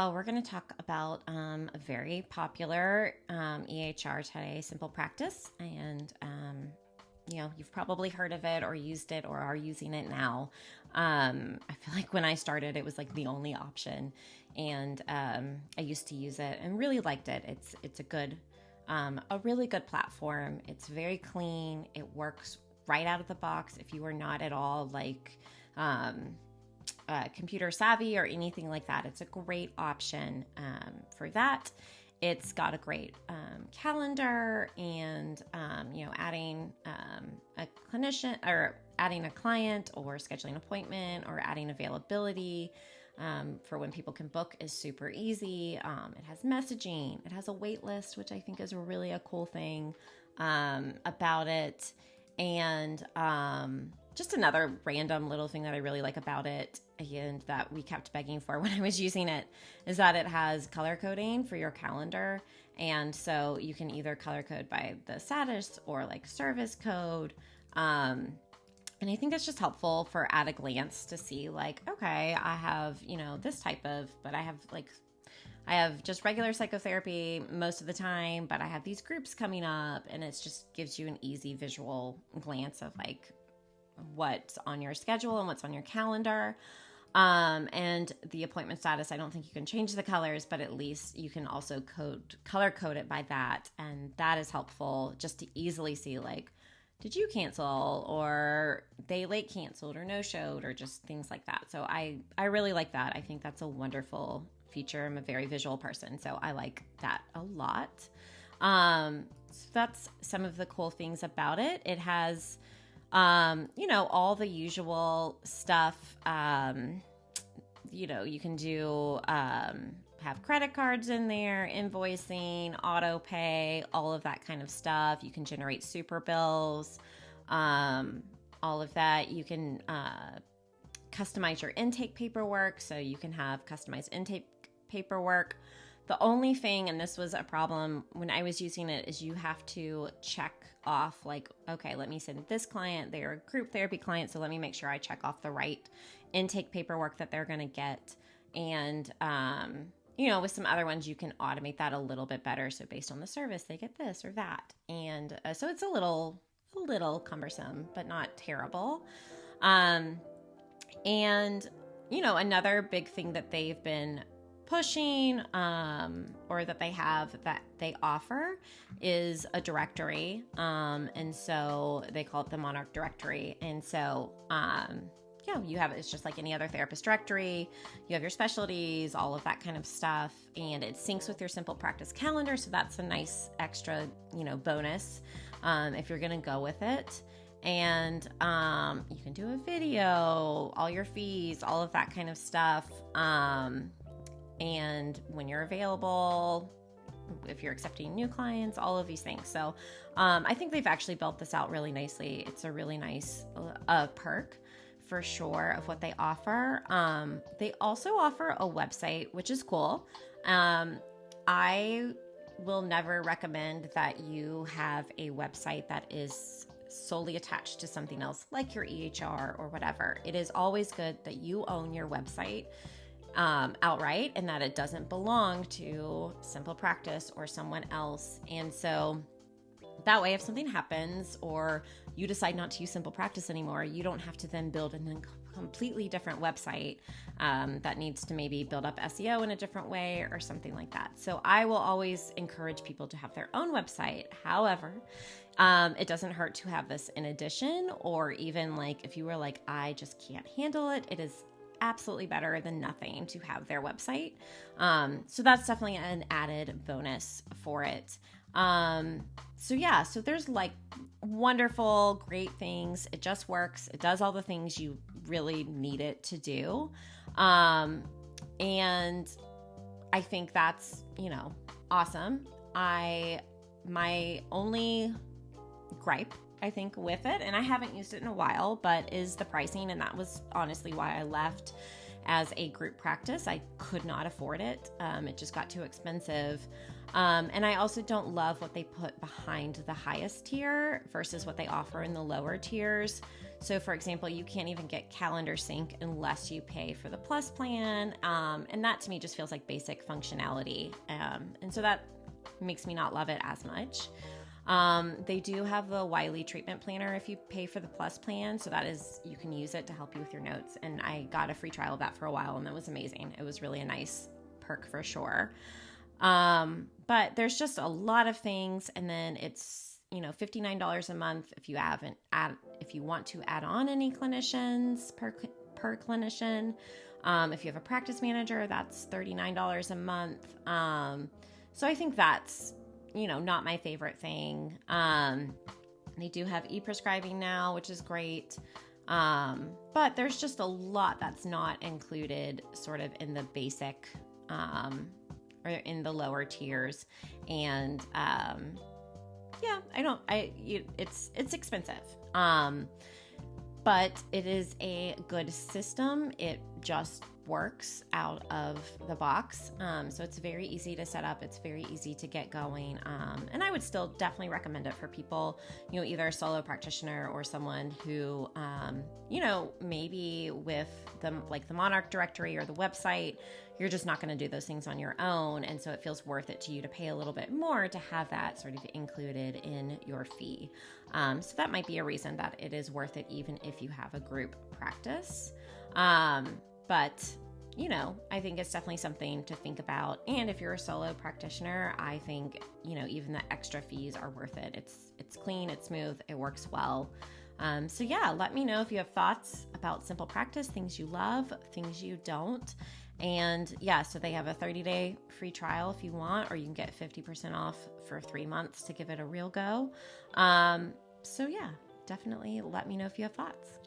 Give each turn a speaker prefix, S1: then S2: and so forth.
S1: So we're going to talk about a very popular EHR today, Simple Practice. And, you've probably heard of it or used it or are using it now. I feel like when I started, it was like the only option. And I used to use it and really liked it. It's a really good platform. It's very clean. It works right out of the box. If you are not at all computer savvy or anything like that, it's a great option for that. It's got a great calendar and, adding a clinician or adding a client or scheduling an appointment or adding availability for when people can book is super easy. It has messaging. It has a wait list, which I think is really a cool thing about it. And just another random little thing that I really like about it and that we kept begging for when I was using it is that it has color coding for your calendar. And so you can either color code by the status or like service code. And I think that's just helpful for at a glance to see like, okay, I have, this type of, but I have just regular psychotherapy most of the time, but I have these groups coming up, and it just gives you an easy visual glance of like what's on your schedule and what's on your calendar. And the appointment status, I don't think you can change the colors, but at least you can also color code it by that. And that is helpful just to easily see like, did you cancel or they late canceled or no showed or just things like that. So I really like that. I think that's a wonderful feature. I'm a very visual person, so I like that a lot. So that's some of the cool things about it. It has, all the usual stuff. You can do, have credit cards in there, invoicing, auto pay, all of that kind of stuff. You can generate super bills, all of that. You can customize your intake paperwork, so you can have customized intake paperwork. The only thing, and this was a problem when I was using it, is you have to check off like, okay, let me send this client, they're a group therapy client, so let me make sure I check off the right intake paperwork that they're going to get. And, with some other ones, you can automate that a little bit better. So based on the service, they get this or that. And so it's a little cumbersome, but not terrible. Another big thing that they've been pushing or that they offer is a directory. And so they call it the Monarch directory. And so, it's just like any other therapist directory. You have your specialties, all of that kind of stuff, and it syncs with your Simple Practice calendar. So that's a nice extra, bonus if you're going to go with it. And you can do a video, all your fees, all of that kind of stuff. And when you're available, if you're accepting new clients, all of these things. So I think they've actually built this out really nicely. It's a really nice perk for sure of what they offer. They also offer a website, which is cool. I will never recommend that you have a website that is solely attached to something else like your EHR or whatever. It is always good that you own your website outright and that it doesn't belong to Simple Practice or someone else. And so that way, if something happens or you decide not to use Simple Practice anymore, you don't have to then build a completely different website that needs to maybe build up SEO in a different way or something like that. So I will always encourage people to have their own website. However, it doesn't hurt to have this in addition, or even like if you were like, I just can't handle it, it is absolutely better than nothing to have their website. So that's definitely an added bonus for it. So there's like wonderful, great things. It just works. It does all the things you really need it to do. And I think that's, awesome. My only gripe, I think, with it, and I haven't used it in a while, but is the pricing. And that was honestly why I left as a group practice. I could not afford it. It just got too expensive. And I also don't love what they put behind the highest tier versus what they offer in the lower tiers. So for example, you can't even get calendar sync unless you pay for the plus plan. And that to me just feels like basic functionality. And so that makes me not love it as much. They do have the Wiley treatment planner if you pay for the plus plan. So that is, you can use it to help you with your notes. And I got a free trial of that for a while, and that was amazing. It was really a nice perk for sure. But there's just a lot of things. And then it's, $59 a month if you want to add on any clinicians per clinician. If you have a practice manager, that's $39 a month. So I think that's, not my favorite thing. They do have e-prescribing now, which is great. But there's just a lot that's not included sort of in the basic, or in the lower tiers. And, it's expensive. But it is a good system. It just works out of the box. So it's very easy to set up. It's very easy to get going. And I would still definitely recommend it for people, either a solo practitioner or someone who, maybe with the Monarch directory or the website, you're just not going to do those things on your own. And so it feels worth it to you to pay a little bit more to have that sort of included in your fee. So that might be a reason that it is worth it, even if you have a group practice. But, I think it's definitely something to think about. And if you're a solo practitioner, I think, even the extra fees are worth it. It's clean, it's smooth, it works well. So yeah, let me know if you have thoughts about Simple Practice, things you love, things you don't. And yeah, so they have a 30-day free trial if you want, or you can get 50% off for 3 months to give it a real go. So yeah, definitely let me know if you have thoughts.